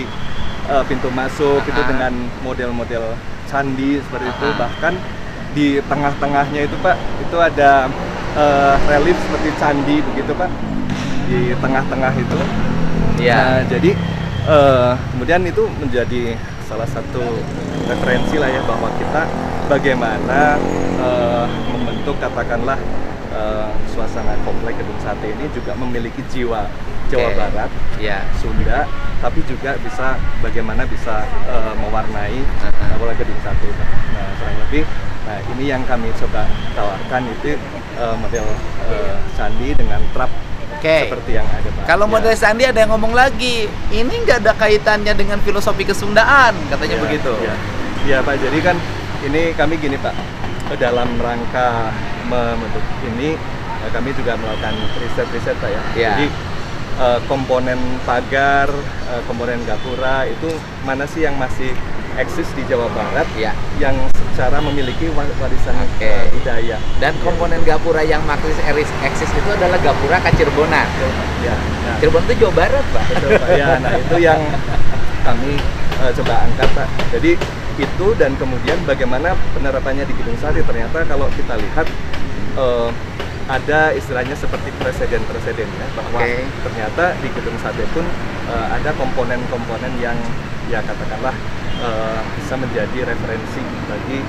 di pintu masuk itu dengan model-model candi seperti itu. Bahkan di tengah-tengahnya itu Pak, itu ada relief seperti candi begitu Pak, di tengah-tengah itu. Nah, jadi kemudian itu menjadi salah satu referensi lah ya, bahwa kita bagaimana membentuk katakanlah suasana komplek Gedung Sate ini juga memiliki jiwa Jawa Barat, Sunda, tapi juga bisa bagaimana bisa mewarnai pola Gedung Sate. Nah, kurang lebih, nah ini yang kami coba tawarkan itu model candi dengan trap seperti yang ada Pak. Kalau model candi ada yang ngomong lagi, ini nggak ada kaitannya dengan filosofi kesundaan, katanya begitu. Iya Pak, jadi kan ini kami gini Pak, dalam rangka membentuk ini kami juga melakukan riset Pak ya. Jadi komponen pagar, komponen gapura itu mana sih yang masih eksis di Jawa Barat yang secara memiliki warisan budaya. Dan komponen gapura yang masih eksis itu adalah gapura Kacirbonan. Cirebon itu Jawa Barat Pak. Betul Pak. Ya, nah itu yang kami coba angkat Pak. Jadi itu, dan kemudian bagaimana penerapannya di Gedung Sate. Ternyata kalau kita lihat ada istilahnya seperti presiden-presidennya, bahwa ternyata di Gedung Sate pun ada komponen-komponen yang ya katakanlah bisa menjadi referensi bagi